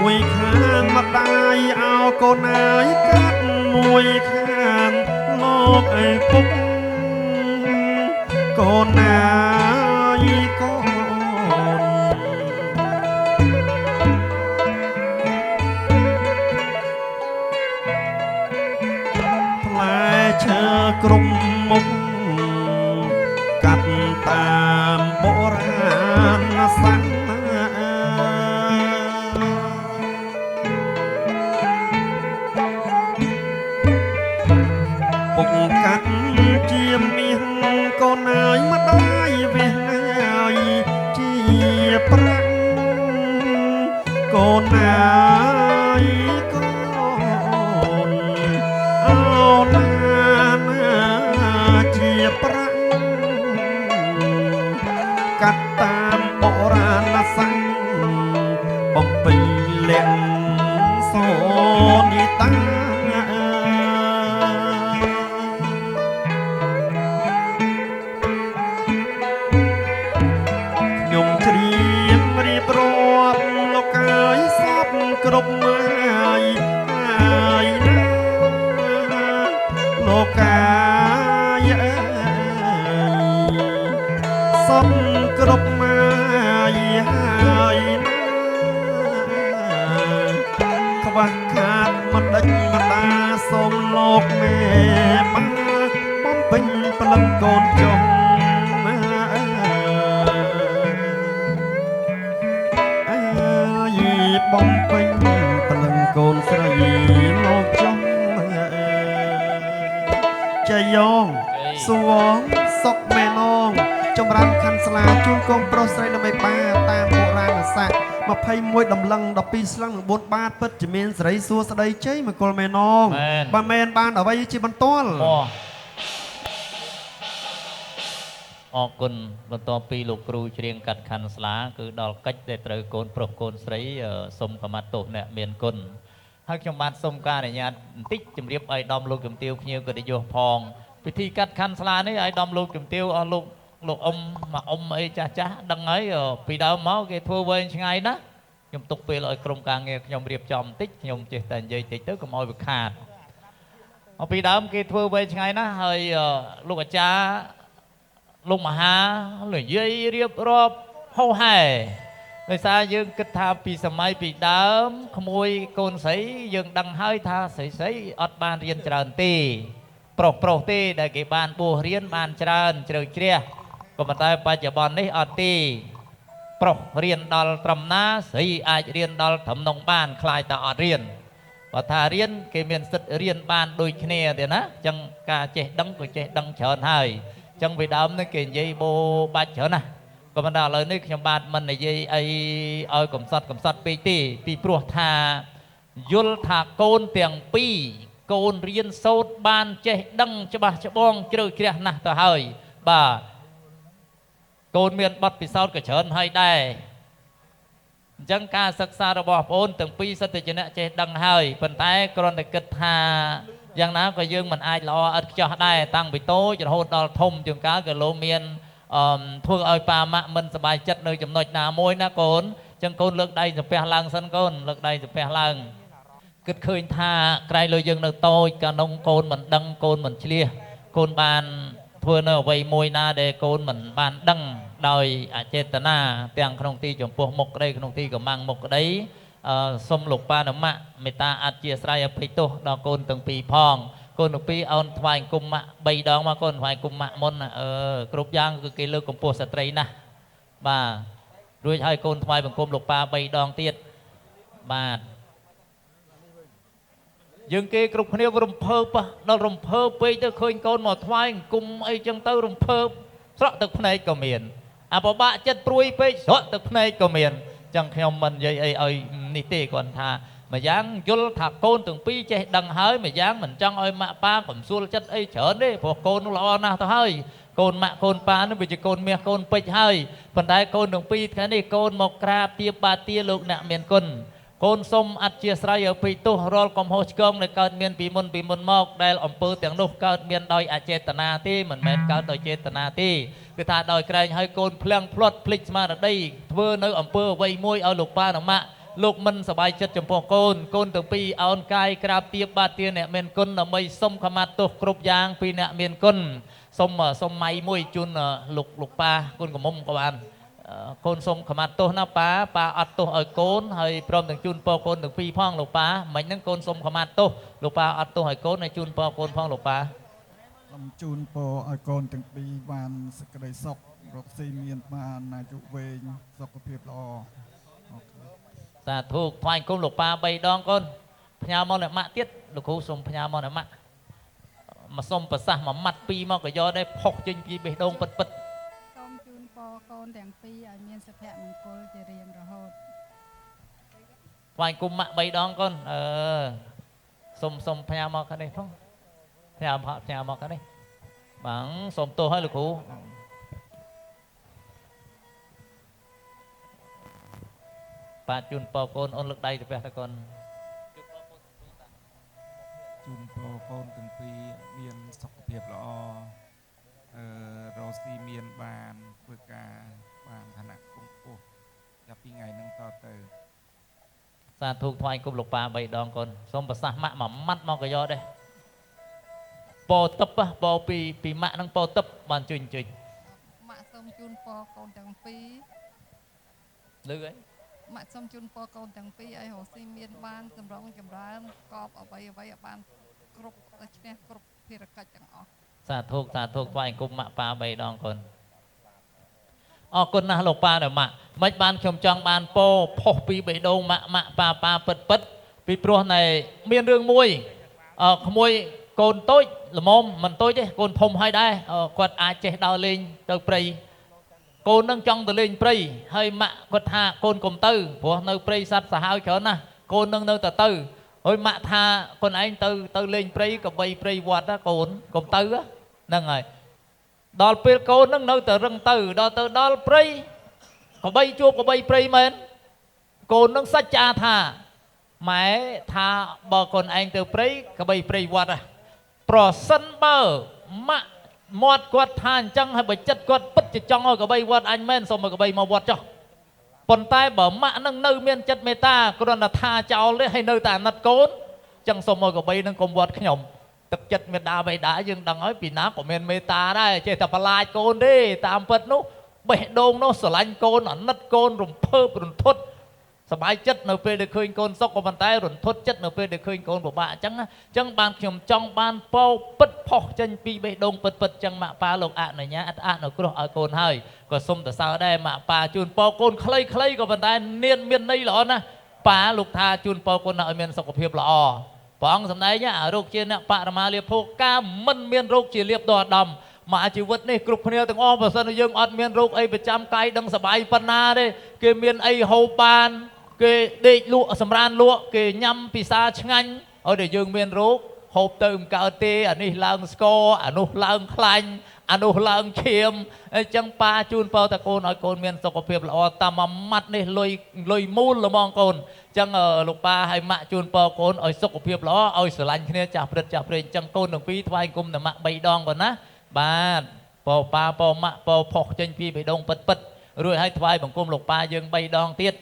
មួយខាងម្ដាយអោកូនណាយកាត់មួយខាងលោកឪពុកកូនណាយកូនផ្លែឈើគ្រប់មុខកាត់តាមបុរាណសាសនាពុកកាត់ជាមាសកូនណាយម្ដាយវាហើយជាប្រាំងកូនណាយកូនអោណាជាប្រាំងកាត់តាមបុរាណសាសបំពេញលៀងសូនីតាគ្រប់ហើយហើយណាលោកកាយសុំគ្រប់ហើយហើយណាខ្វះខាតមិនដេចមិនដាសូមលោកមេបាបំពេញព្រលឹងកូនចុងបំពេញព្រលឹងកូនស្រីលោកចុងចៃយ៉ងសួងសុកមេនងចម្រើនខាន់ស្លាជូនកូនប្រុសស្រីដើម្បីបាតាមបុរាណសាស្ត្រ21ដំឡឹង12ស្លឹង9បាតពិតជាមានសេរីសួស្ដីជ័យមង្គលមេនងបើមែនបានអ្វីជាបន្ទាល់អរគុណបន្ទាប់ពីលោកគ្រូច្រៀងកាត់ខណ្ឌស្លាគឺដល់កិច្ចដែលត្រូវកូនប្រុសកូនស្រីសូមខមាត់ទោសអ្នកមានគុណហើយខ្ញុំបានសូមការអនុញ្ញាតបន្តិចជម្រាបឲ្យដំលោកជំទាវភ្ញៀវកិត្តិយសផងពិធីកាត់ខណ្ឌស្លានេះឲ្យដំលោកជំទាវអស់លោកអ៊ំមកអ៊ំអីចាស់ចាស់ដឹងហើយពីដើមមកគេធ្វើវែងឆ្ងាយណាខ្ញុំទុកពេលឲ្យក្រុមការងារខ្ញុំរៀបចំបន្តិចខ្ញុំចេះតែនិយាយតិចទៅកុំឲ្យវាខាតពីដើមគេធ្វើវែងឆ្ងាយណាហើយលោកអាចារ្យលោកមហានិយាយរៀបរាប់ហោហែដោយសារយើងគិតថាពីសម័យពីដើមក្មួយកូនស្រីយើងដឹងហើយថាស្រីអត់បានរៀនច្រើនទេប្រុសទេដែលគេបានបួសរៀនបានច្រើនជ្រៅជ្រះក៏ប៉ុន្តែបច្ចុប្បន្ននេះអត់ទេប្រុសរៀនដល់ត្រឹមណាស្រីអាចរៀនដល់ត្រឹមនោះបានខ្លាចតែអត់រៀនបើថារៀនគេមានសិទ្ធិរៀនបានដូចគ្នាទេណាអញ្ចឹងការចេះដឹងក៏ចេះដឹងច្រើនហើយអញ្ចឹងពីដើមនេះគេនិយាយបោបាច់ច្រើនណា ក៏បណ្ដាឥឡូវនេះខ្ញុំបាទមិននិយាយអីឲ្យកំសត់ពេកទេពីព្រោះថាយល់ថាកូនទាំងពីរកូនរៀនសូត្របានចេះដឹងច្បាស់ច្បងជ្រៅជ្រះណាស់ទៅហើយបាទកូនមានបទពិសោធន៍ក៏ច្រើនហើយដែរអញ្ចឹងការសិក្សារបស់បងប្អូនទាំងពីរសិតតែជាអ្នកចេះដឹងហើយប៉ុន្តែគ្រាន់តែគិតថាយ៉ាងណាក៏យើងមិនអាចល្អឥតខ្ចោះដែរតាំងពីតូចរហូតដល់ធំជាងកាលក៏លោកមានធ្វើឲ្យប៉ាម៉ាក់មិនសប្បាយចិត្តនៅចំណុចណាមួយណាកូនអញ្ចឹងកូនលើកដៃសំពះឡើងសិនកូនលើកដៃសំពះឡើងគិតឃើញថាក្រែងលើយើងនៅតូចកាលនោះកូនមិនដឹងកូនមិនឆ្លៀសកូនបានធ្វើនៅអ្វីមួយណាដែលកូនមិនបានដឹងដោយអចេតនាទាំងក្នុងទីចំពោះមុខក្តីក្នុងទីកម្មាំងមុខក្តីសូមលោកប៉ានម៉ាក់មេត្តាអធិស្ឋានអភ័យទោសដល់កូនទាំងពីរផងកូនទាំងពីរអូនថ្វាយគុំម៉ាក់3ដងមកកូនថ្វាយគុំម៉ាក់មុនគ្រប់យ៉ាងគឺគេលើកកម្ពស់ស្ត្រីណាស់បាទរួចហើយកូនថ្វាយបង្គំលោកប៉ា3ដងទៀតបាទយើងគេគ្រប់គ្នារំភើបដល់រំភើបពេកទៅឃើញកូនមកថ្វាយគុំអីចឹងទៅរំភើបស្រក់ទឹកភ្នែកក៏មានអាបបាក់ចិត្តព្រួយពេកស្រក់ទឹកភ្នែកក៏មានចឹងខ្ញុំមិននិយាយអីឲ្យនេះទេគាត់ថាម្យ៉ាងយល់ថាកូនទាំងពីរចេះដឹងហើយម្យ៉ាងមិនចង់ឲ្យម៉ាក់ប៉ាកំសួលចិត្តអីច្រើនទេព្រោះកូននោះល្អណាស់ទៅហើយកូនម៉ាក់កូនប៉ានោះវាជាកូនមាសកូនពេជ្រហើយប៉ុន្តែកូនទាំងពីរថ្ងៃនេះកូនមកក្រាបទាបបាទាលោកអ្នកមានគុណកូនសូមអធិស្ឋានអភ័យទោសរាល់កំហុសឆ្គងដែលកើតមានពីមុនមកដែលអំពើទាំងនោះកើតមានដោយអចេតនាទេមិនមែនកើតដោយចេតនាទេគឺថាដោយក្រែងឲ្យកូនភ្លៀងភ្លាត់ភ្លេចស្មារតីធ្វើនៅអំពើអ្វីមួយឲ្យលោកប៉ាម៉ាក់លោកមិនសប្បាយចិត្តចំពោះកូនទាំងពីរអោនកាយក្រាបទាបបាទាអ្នកមានគុណដើម្បីសុំខមាទោសគ្រប់យ៉ាងពីអ្នកមានគុណសុំម៉ៃមួយជូនលោកប៉ាគុណកមុំក៏បានកូនសុំខមាទោសណាប៉ាអត់ទោសឲ្យកូនហើយព្រមទាំងជូនពរកូនទាំងពីរផងលោកប៉ាមិញហ្នឹងកូនសុំខមាទោសលោកប៉ាអត់ទោសឲ្យកូនហើយជូនពរកូនផងលោកប៉ាសូមជូនពរឲ្យកូនទាំងពីរបានសេចក្តីសុខរកស៊ីមានបានអាយុវែងសុខភាពល្អសាធុថ្វាយគុំលោកប៉ា3ដងកូនផ្ញើមកអ្នកម៉ាក់ទៀតលោកគ្រូសូមផ្ញើមកអ្នកម៉ាក់មកសុំប្រសាសន៍មួយម៉ាត់ពីរមកក៏យកដែរផុសចេញពីបេះដូងពិតសូមជូនពរកូនទាំងពីរឲ្យមានសុភមង្គលជារៀងរហូតថ្វាយគុំម៉ាក់3ដងកូនសុំផ្ញើមកខាងនេះផងផ្ញើមកខាងនេះបងសូមទោសឲ្យលោកគ្រូបាទជូនពរកូនអូនលើកដៃទៅផ្ទះតើកូនជូនពរកូនទាំងពីរមានសុខភាពល្អរកស៊ីមានបានធ្វើការបានឋានៈខ្ពស់ចាប់ពីថ្ងៃហ្នឹងតទៅសាធុថ្វាយគុំលោកប៉ា3ដងកូនសូមប្រសាសន៍ម៉ាក់មួយម៉ាត់មកក៏យកដែរពោទឹកពោពីម៉ាក់ហ្នឹងពោទឹកបានជួយម៉ាក់សូមជូនពរកូនទាំងពីរលឺអីម៉ាក់សូមជូនពរកូនទាំងពីរឲ្យរកស៊ីមានបានចម្រុងចម្រើនកប់អ្វីឲ្យបានគ្រប់ឈ្នះគ្រប់ភារកិច្ចទាំងអស់សាធុថ្វាយគុំម៉ាក់ប៉ា3ដងកូនអរគុណណាស់លោកប៉ាដល់ម៉ាក់មិនបានខ្ញុំចង់បានពោផុសពីបេះដូងម៉ាក់ប៉ាពិតពីព្រោះណែមានរឿងមួយក្មួយកូនតូចល្មមមិនតូចទេកូនធំហើយដែរគាត់អាចចេះដើរលេងទៅព្រៃកូននឹងចង់ទៅលេងព្រៃហើយម៉ាក់គាត់ថាកូនកុំទៅព្រោះនៅព្រៃសត្វសាហាវច្រើនណាស់កូននឹងនៅតែទៅហើយម៉ាក់ថាកូនឯងទៅលេងព្រៃកបីព្រៃវត្តណាកូនកុំទៅហ្នឹងហើយដល់ពេលកូននឹងនៅតែរឹងទៅដល់ព្រៃកបីជួបកបីព្រៃមែនកូននឹងសច្ចាថាម៉ែថាបើកូនឯងទៅព្រៃកបីព្រៃវត្តប្រសិនបើម៉ាក់មាត់គាត់ថាអញ្ចឹងហើយបើចិត្តគាត់ពិតជាចង់ឲ្យកបីវត្តអញមែនសូមឲ្យកបីមកវត្តចុះប៉ុន្តែបើម៉ាក់នឹងនៅមានចិត្តមេត្តាគ្រាន់តែថាចោលទេហើយនៅតែអាណិតកូនអញ្ចឹងសូមឲ្យកបីនឹងកុំវត្តខ្ញុំទឹកចិត្តមេត្តាបិតាយើងដឹងហើយពីណាក៏មានមេត្តាដែរចេះតែបន្លាចកូនទេតាមពិតនោះបេះដូងនោះស្រឡាញ់កូនអាណិតកូនរំភើបរន្ធត់សប្បាយចិត្តនៅពេលដែលឃើញកូនសុខក៏ប៉ុន្តែរន្ធត់ចិត្តនៅពេលដែលឃើញកូនពិបាកអញ្ចឹងបានខ្ញុំចង់បានពោពិតផុសចេញពីបេះដូងពិតអញ្ចឹងម៉ាក់ប៉ាលោកអនុញ្ញាតអនុគ្រោះឲ្យកូនហើយក៏សុំទៅសើដែរម៉ាក់ប៉ាជូនពរកូនខ្លីៗក៏ប៉ុន្តែមានន័យល្អណាស់ប៉ាលោកថាជូនពរកូនឲ្យមានសុខភាពល្អព្រះអង្គសម្ដែងរោគជាអ្នកបរមាលាភោការមិនមានរោគជាលៀបដ៏អាដាម មកជីវិតនេះគ្រប់គ្នាទាំងអស់បើសិនយើងអត់មានរោគអីប្រចាំកាយដឹងសบายប៉ុណ្ណាទេគេមានអីហូបបានគេដេកលក់សម្រានលក់គេញ៉ាំពិសាឆ្ងាញ់ឲ្យតែយើងមានរោគហូបទៅមិនកើតទេអានេះឡើងស្គរអានោះឡើងខ្លាញ់អានោះឡើងឈាមអញ្ចឹងប៉ាជូនពរតកូនឲ្យកូនមានសុខភាពល្អតាមមួយម៉ាត់នេះលុយមូលល្មងកូនអញ្ចឹងលោកប៉ាឲ្យម៉ាក់ជូនពរកូនឲ្យសុខភាពល្អឲ្យស្រឡាញ់គ្នាចាស់ព្រឹត្តចាស់ព្រេងអញ្ចឹងកូនទាំងពីរថ្វាយគុំទៅម៉ាក់3ដងប៉ុណ្ណាបាទពរប៉ាពរម៉ាក់ពរផុសចេញពីបេះដូងពិតរួចឲ្យថ្វាយបង្គំលោកប៉ាយើង3ដងទៀត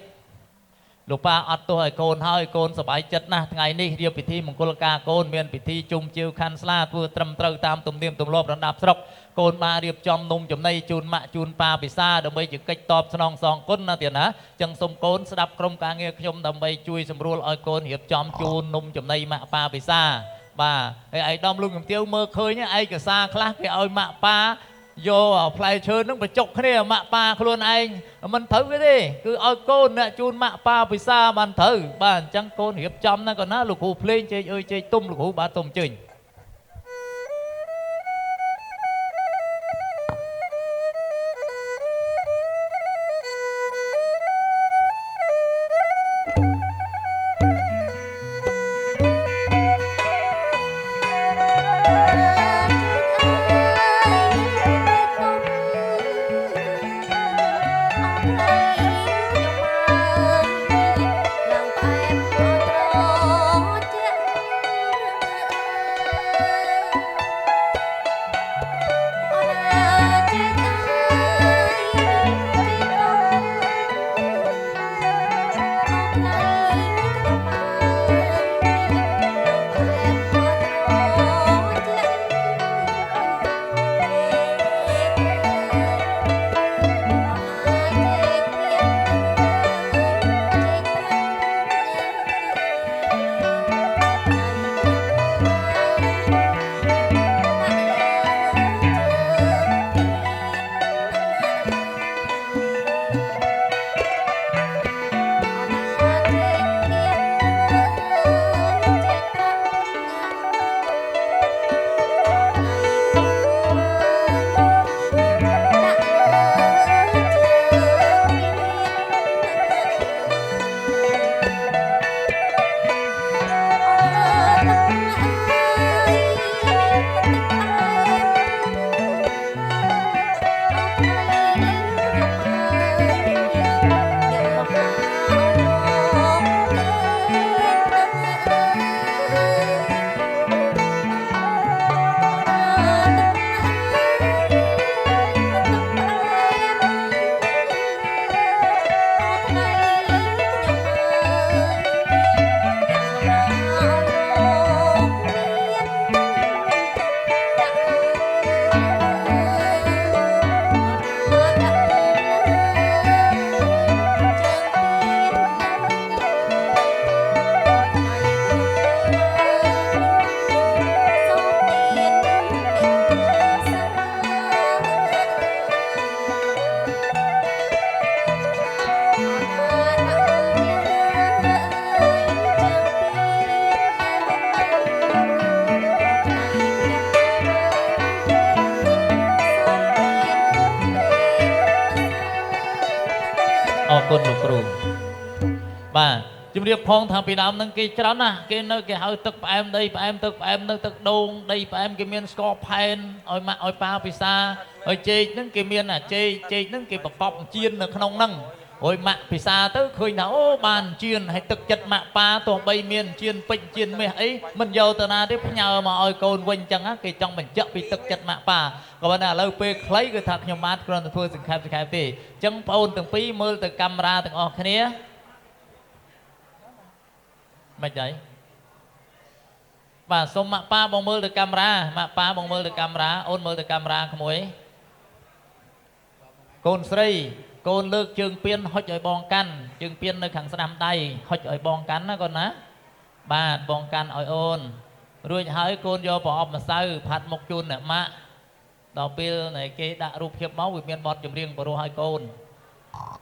លោកប៉ាអត់ទោះឲ្យកូនហើយកូនសប្បាយចិត្តណាស់ថ្ងៃនេះរៀបពិធីមង្គលការកូនមានពិធីជុំជាវខាន់ស្លាធ្វើត្រឹមត្រូវតាមទំនៀមទម្លាប់រដាប់ស្រុកកូនបានរៀបចំនំចំណីជូនម៉ាក់ជូនប៉ាពិសាដើម្បីជាកិច្ចតបស្នងសងគុណណាទៀតណាចឹងសូមកូនស្ដាប់ក្រុមការងារខ្ញុំដើម្បីជួយសម្រួលឲ្យកូនរៀបចំជូននំចំណីម៉ាក់ប៉ាពិសាបាទហើយឯកឧត្តមលោកជំទាវមើលឃើញឯកសារខ្លះគេឲ្យម៉ាក់ប៉ាយកផ្លែឈើនឹងបញ្ចុកគ្នាម៉ាក់ប៉ាខ្លួនឯងមិនត្រូវទេគឺឲ្យកូនអ្នកជូនម៉ាក់ប៉ាពិសាបានត្រូវបាទអញ្ចឹងកូនរៀបចំណាក៏ណាលោកគ្រូភ្លេងជែកអើយជែកទុំលោកគ្រូបាទទុំអញ្ជើញអរគុណលោកគ្រូបាទជំរាបផងថាពីដើមហ្នឹងគេច្រើនណាស់គេនៅគេហៅទឹកផ្អែមដីផ្អែមទឹកផ្អែមនៅទឹកដូងដីផ្អែមគេមានស្ករផែនឲ្យម៉ាក់ឲ្យប៉ាពិសាហើយចេកហ្នឹងគេមានចេកហ្នឹងគេប្រកបជៀននៅក្នុងហ្នឹងហើយម៉ាក់ពិសាទៅឃើញថាអូបានជៀនហើយទឹកចិត្តម៉ាក់ប៉ាទោះបីមានជៀនពេជ្រជៀនមាសអីមិនយកទៅណាទេផ្ញើមកឲ្យកូនវិញចឹងគេចង់បញ្ជាក់ពីទឹកចិត្តម៉ាក់ប៉ាក៏ប៉ុន្តែឥឡូវពេលខ្លីគឺថាខ្ញុំបានគ្រាន់តែធ្វើសង្ខេបទេអញ្ចឹងបងអូនទាំងពីរមើលទៅកាមេរ៉ាទាំងអស់គ្នាមិនអីបាទសូមម៉ាក់ប៉ាបងមើលទៅកាមេរ៉ាម៉ាក់ប៉ាបងមើលទៅកាមេរ៉ាអូនមើលទៅកាមេរ៉ាក្មួយកូនស្រីកូនលើកជើងពៀនហុចឲ្យបងកាន់ជើងពៀននៅខាងស្ដាំដៃហុចឲ្យបងកាន់ណាកូនណាបាទបងកាន់ឲ្យអូនរួចហើយកូនយកប្រអប់ម្សៅផាត់មុខជូនអ្នកម៉ាក់ដល់ពេលnàyគេដាក់រូបភាពមកវាមានបទចម្រៀងបរោះឲ្យកូន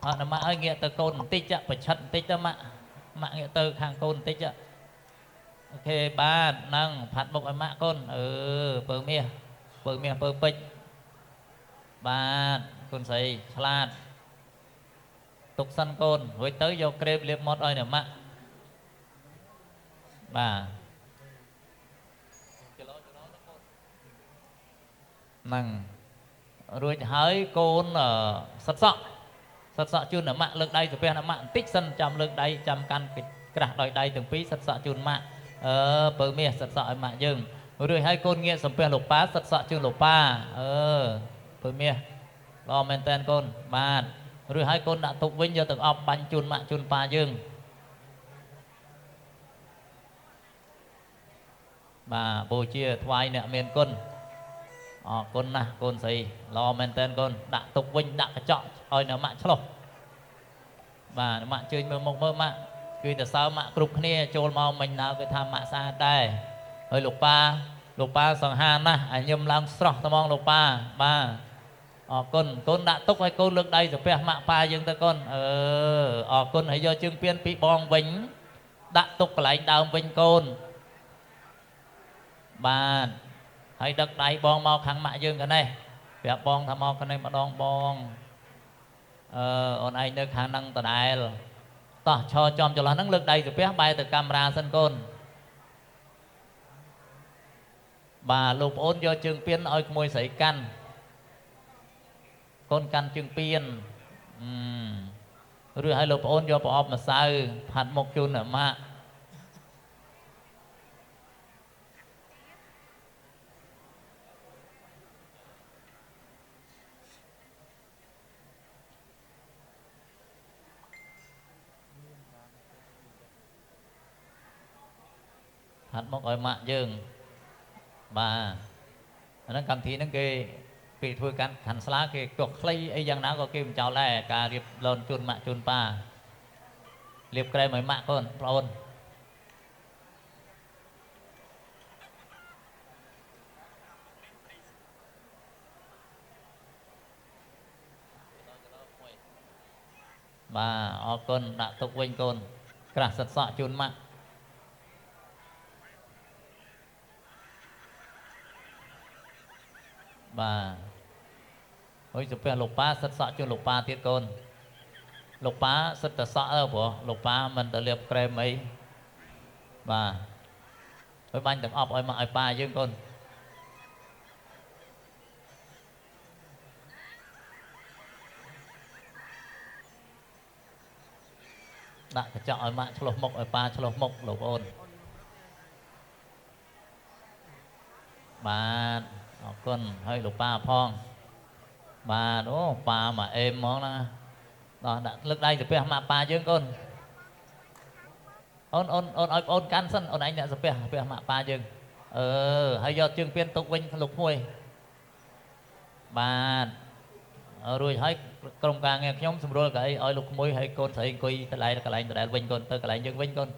អត់ម៉ាក់ឲ្យងាកទៅកូនបន្តិចប្រឆិតបន្តិចទៅម៉ាក់ងាកទៅខាងកូនបន្តិចអូខេបាទហ្នឹងផាត់មុខឲ្យម៉ាក់កូនពើមាសពើពេជ្រ បាទគុណស្រីឆ្លាតទុកសិនកូនរួចទៅយកក្រេបលាបមាត់ឲ្យអ្នកម៉ាក់បាទហ្នឹងរួចហើយកូនសិតសក់ជូនអ្នកម៉ាក់លើកដៃទៅផ្ទះអ្នកម៉ាក់បន្តិចសិនចាំលើកដៃចាំកាន់ក្រាស់ដោយដៃទាំងពីរសិតសក់ជូនម៉ាក់ពើមាសសិតសក់ឲ្យម៉ាក់យើងរួចហើយកូនងាកសំពះលោកប៉ាសិតសក់ជូនលោកប៉ាពើមាសល្អមែនតើកូនបាទរួចហើយកូនដាក់ទុកវិញយកទាំងអប់បាញ់ជូនម៉ាក់ជូនប៉ាយើងបាទបូជាថ្វាយអ្នកមានគុណអរគុណណាស់កូនស្រីល្អមែនតើកូនដាក់ទុកវិញដាក់កញ្ចក់ឲ្យអ្នកម៉ាក់ឆ្លោះបាទអ្នកម៉ាក់ជើញមើលមុខមើលម៉ាក់គឺតែសើម៉ាក់គ្រប់គ្នាចូលមកមិញណៅគឺថាម៉ាក់ស្អាតដែរហើយលោកប៉ាសង្ហាណាស់ឲ្យញឹមឡើងស្រស់ត្មងលោកប៉ាបាទអរគុណកូនដាក់ទុកឲ្យកូនលើកដៃសាពះម៉ាក់ប៉ាយើងទៅកូនអរគុណហើយយកជើងពៀនពីបងវិញដាក់ទុកកន្លែងដើមវិញកូនបាទហើយដឹកដៃបងមកខាងម៉ាក់យើងកណេះប្រាប់បងថាមកកណេះម្ដងបងអូនឯងនៅខាងហ្នឹងដដែលតោះឈរចំចន្លោះហ្នឹងលើកដៃសាពះបែរទៅកាមេរ៉ាសិនកូនបាទលោកប្អូនយកជើងពៀនឲ្យក្មួយស្រីកាន់កូនកាន់ជើងពៀនឬឲ្យលោកប្អូនយកប្រអប់ម្សៅផាត់មុខជូនអ្នកម៉ាក់ផាត់មុខឲ្យម៉ាក់យើងបាទអាហ្នឹងកម្មវិធីហ្នឹងគេពេលធ្វើកាន់ខាន់ស្លាគេកោះខ្លីអីយ៉ាងណាក៏គេមិនចោលដែរការរៀបលនជូនម៉ាក់ជូនប៉ារៀបក្រែមឲ្យម៉ាក់កូនប្អូនបាទអរគុណដាក់ទុកវិញកូនក្រាស់សិតសក់ជូនម៉ាក់បាទហើយទៅផ្ទះលោកប៉ាសិតសក់ជូនលោកប៉ាទៀតកូនលោកប៉ាសិតតែសក់ព្រោះលោកប៉ាមិនទៅលាបក្រែមអីបាទហើយបាញ់ទាំងអប់ឲ្យមកឲ្យប៉ាយើងកូនដាក់កញ្ចក់ឲ្យម៉ាក់ឆ្លោះមុខឲ្យប៉ាឆ្លោះមុខលោកប្អូនបាទអរគុណហើយលោកប៉ាផងបាទអូប៉ាមកអេមហ្មងណាដល់ដាក់លើកដៃសាពះម៉ាក់ប៉ាយើងកូនអូនឲ្យបងអូនកាន់សិនអូនឯងអ្នកសាពះម៉ាក់ប៉ាយើងហើយយកជើងពៀនទុកវិញលោកមួយបាទរួចហើយក្រុមការងារខ្ញុំសម្រួលកៅអីឲ្យលោកមួយហើយកូនស្រីអង្គុយទៅកន្លែងដដែលវិញកូនទៅកន្លែងយើងវិញកូន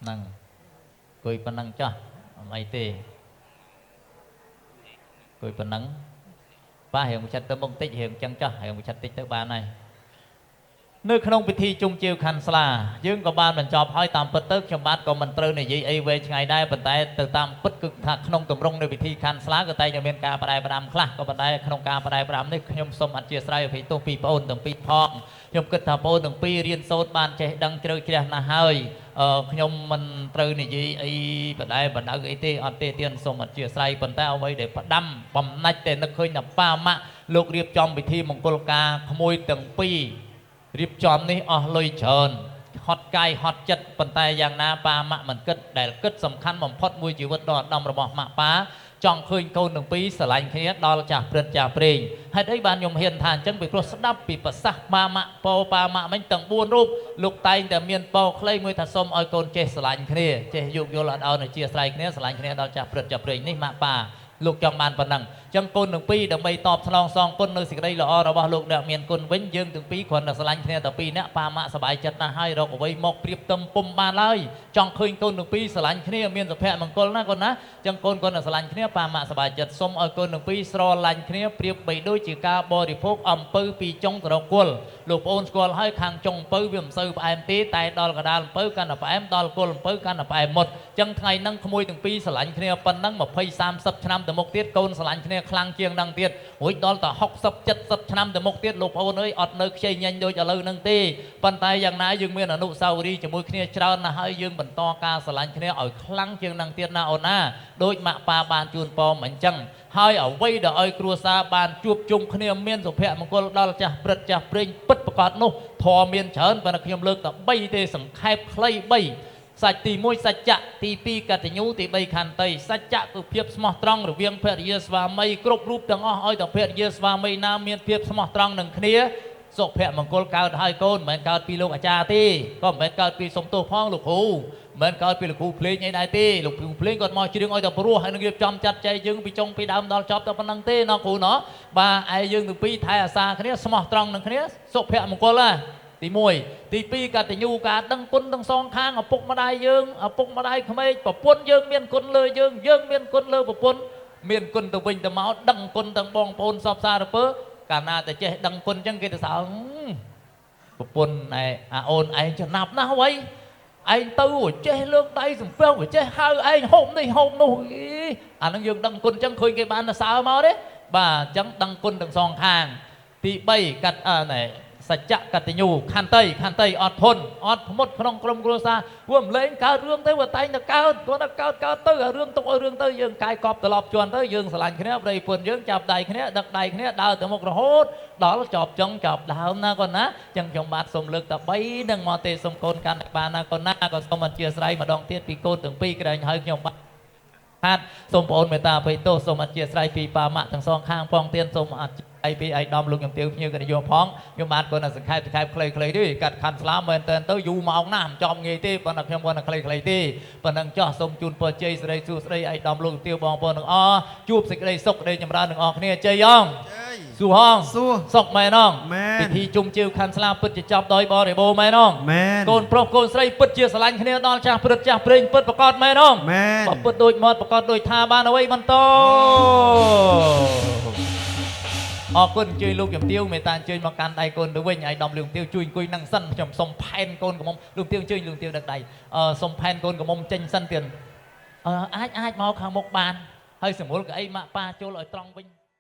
ហ្នឹងអង្គុយប៉ុណ្ណឹងចាស់អីទេអង្គុយប៉ុណ្ណឹងប៉ារៀងមួយចិត្តទៅមុខតិចរៀងចឹងចាស់រៀងមួយចិត្តតិចទៅបានហើយនៅក្នុងពិធីជុំជៀវខាន់ស្លាយើងក៏បានបញ្ចប់ហើយតាមពិតទៅខ្ញុំបាទក៏មិនត្រូវនិយាយអីវែងឆ្ងាយដែរប៉ុន្តែទៅតាមពិតគឺថាក្នុងទម្រង់នៃពិធីខាន់ស្លាក៏តែងតែមានការបដែផ្ដាំខ្លះក៏ប៉ុន្តែក្នុងការបដែផ្ដាំនេះខ្ញុំសូមអធិស្ឋានអភ័យទោសពីបងអូនទាំងពីរផងខ្ញុំគិតថាបងអូនទាំងពីររៀនសូត្របានចេះដឹងជ្រៅជ្រះណាស់ហើយខ្ញុំមិនត្រូវនិយាយអីបដែបណ្ដៅអីទេអត់ទេទៀតសូមអធិស្ឋានប៉ុន្តែអ្វីដែលផ្ដាំបំណាច់តែនឹកឃើញថាប៉ាម៉ាក់លោករៀបចំពិធីមង្គលការក្មួយទាំងពីររៀបចំនេះអស់លុយច្រើនហត់កាយហត់ចិត្តប៉ុន្តែយ៉ាងណាប៉ាម៉ាក់មិនគិតដែលគិតសំខាន់បំផុតមួយជីវិតដ៏ឧត្តមរបស់ម៉ាក់ប៉ាចង់ឃើញកូនទាំងពីរស្រឡាញ់គ្នាដល់ចាស់ព្រឹត្តចាស់ព្រេងហេតុអីបានខ្ញុំហ៊ានថាអញ្ចឹងពីព្រោះស្ដាប់ពីប្រសាសន៍ប៉ាម៉ាក់ប៉ាម៉ាក់មិញទាំង4រូបលោកតែងតែមានពោខ្លីមួយថាសូមឲ្យកូនចេះស្រឡាញ់គ្នាចេះយោគយល់អត់អោនជាស្រ័យគ្នាស្រឡាញ់គ្នាដល់ចាស់ព្រឹត្តចាស់ព្រេងនេះម៉ាក់ប៉ា លោកចង់បានប៉ុណ្ណឹងចឹងគុណទាំងពីរដើម្បីតបស្នងសងគុណនៅសេចក្តីល្អរបស់លោកអ្នកមានគុណវិញយើងទាំងពីរគ្រាន់តែស្រឡាញ់គ្នាតែពីរនាក់ប៉ាម៉ាក់សប្បាយចិត្តណាស់ហើយរកអ្វីមកប្រៀបផ្ទឹមពុំបានឡើយចង់ឃើញគុណទាំងពីរស្រឡាញ់គ្នាមានសុភមង្គលណាគុណណាចឹងគុណគ្រាន់តែស្រឡាញ់គ្នាប៉ាម៉ាក់សប្បាយចិត្តសូមឲ្យគុណទាំងពីរស្រឡាញ់គ្នាប្រៀបបីដូចជាការបរិភោគអំពៅពីចុងទៅរកគល់លោកប្អូនស្គាល់ហើយខាងចុងអំពៅវាមិនសូវផ្អែមទេតែដល់កណ្ដាលអំពៅកាន់តែផ្អែមដល់គល់អំពៅកាន់តែផ្អែមមុតចឹងថ្ងៃហ្នឹងក្មួយទាំងពីរស្រឡាញ់គ្នាប៉ុណ្ណឹង20 30ឆ្នាំទៅមុខទៀតកូនស្រឡាញ់គ្នាខ្លាំងជាងហ្នឹងទៀតរួចដល់តែ60 70ឆ្នាំទៅមុខទៀតលោកប្អូនអើយអត់នៅខ្ចីញញដូចឥឡូវហ្នឹងទេប៉ុន្តែយ៉ាងណាយើងមានអនុស្សាវរីយ៍ជាមួយគ្នាច្រើនណាស់ហើយយើងបន្តការស្រឡាញ់គ្នាឲ្យខ្លាំងជាងហ្នឹងទៀតណាអូនណាដូចម៉ាក់ប៉ាបានជូនពរអញ្ចឹងហើយអ្វីដែលឲ្យគ្រួសារបានជួបជុំគ្នាមានសុភមង្គលដល់ចាស់ព្រឹទ្ធចាស់ព្រេងពិតប្រកបនោះធម៌មានច្រើនប៉ុន្តែខ្ញុំលើកតែ3ទេសង្ខេបខ្លី3សាច់ទី1សច្ចៈទី2កតញ្ញូទី3ខន្តីសច្ចៈគឺភាពស្មោះត្រង់រវាងភរិយាស្វាមីគ្រប់រូបទាំងអស់ឲ្យតែភរិយាស្វាមីណាមានភាពស្មោះត្រង់នឹងគ្នាសុភមង្គលកើតហើយកូនមិនមែនកើតពីលោកអាចារ្យទេក៏មិនមែនកើតពីសុំទោសផងលោកគ្រូមិនមែនកើតពីលោកគ្រូភ្លេងអីដែរទេលោកគ្រូភ្លេងគាត់មកច្រៀងឲ្យតែព្រោះហើយនឹងរៀបចំចាត់ចែងយើងពីចុងពីដើមដល់ចប់តែប៉ុណ្្នឹងទេណោះគ្រូណោះបាទឯយើងទាំងពីរថែអាសាគ្នាស្មោះត្រង់នឹងគ្នាសុភមង្គលណាទី1ទី2កតញ្ញូការដឹងគុណទាំងសងខាងឪពុកម្ដាយយើងឪពុកម្ដាយក្មេកប្រពន្ធយើងមានគុណលើយើងមានគុណលើប្រពន្ធមានគុណទៅវិញទៅមកដឹងគុណទាំងបងប្អូនសពសារពើកាលណាតែចេះដឹងគុណអញ្ចឹងគេទៅសើប្រពន្ធឯអូនឯងចំណាប់ណាស់វ៉ៃឯងទៅចេះលើកដៃសំពះចេះហៅឯងហូបនេះហូបនោះអានឹងយើងដឹងគុណអញ្ចឹងឃើញគេបានទៅសើមកទេបាទអញ្ចឹងដឹងគុណទាំងសងខាងទី3កាត់ណែសច្ចៈកតញ្ញូខន្តីអត់ធន់អត់ធ្មត់ក្នុងក្រុមគ្រួសារវាមិនលែងកើតរឿងទៅវាតែងតែកើតគាត់ថាកើតទៅរឿងទុកឲ្យរឿងទៅយើងកាយកប់ត្រឡប់ជន់ទៅយើងស្រឡាញ់គ្នាប្រិយពុនយើងចាប់ដៃគ្នាដឹកដៃគ្នាដើរទៅមុខរហូតដល់ចប់ចុងចប់ដើមណាគាត់ណាចឹងខ្ញុំបាទសូមលើកតែ3នឹងមកទេសូមកូនកាន់បានណាគាត់ណាក៏សូមអធិស្ឋានម្ដងទៀតពីកូនទាំងពីរក្រែងហើយខ្ញុំបាទសូមបងប្អូនមេត្តាអភ័យទោសសូមអធិស្ឋានពីប៉ាម៉ាក់ទាំងសងខាងផងទៀតសូមអធិអីពីឯកឧត្តមលោកខ្ញុំទាវភ្ញៀវកណ្ដយុផងខ្ញុំបានគាត់សង្ខេបខ្លីៗទេកាត់ខណ្ឌស្លាមមែនតើទៅយូរម៉ោងណាស់មិនចំងាយទេប៉ុន្តែខ្ញុំគាត់ខ្លីៗទេប៉ុណ្ណឹងចោះសូមជូនពរជ័យសិរីសួស្ដីឯកឧត្តមលោកទាវបងប្អូនទាំងអស់ជួបសេចក្តីសុខក្តីចម្រើនទាំងអស់គ្នាជ័យអងសួរហងសុខមែនអងពិធីជុំជៀវខណ្ឌស្លាមពិតជាចប់ដោយបរិបូរណ៍មែនអងកូនប្រុសកូនស្រីពិតជាស្រឡាញ់គ្នាដល់ចាស់ព្រឹទ្ធចាស់ព្រេងពិតប្រកបមែនអងបើពិតដូចមាត់ប្រកបដូចថាបានអ្វីបន្តអរគុណជួយលោកជំទាវមេត្តាជួយមកកាន់ដៃកូនទៅវិញឲ្យដំលោកជំទាវជួយអង្គុយនឹងសិនខ្ញុំសុំផែនកូនកំមុំលោកជំទាវជួយលោកជំទាវដឹកដៃសុំផែនកូនកំមុំចេញសិនទៀតអាចមកខាងមុខបានហើយសម្រួលកៅអីម៉ាក់ប៉ាចូលឲ្យត្រង់វិញ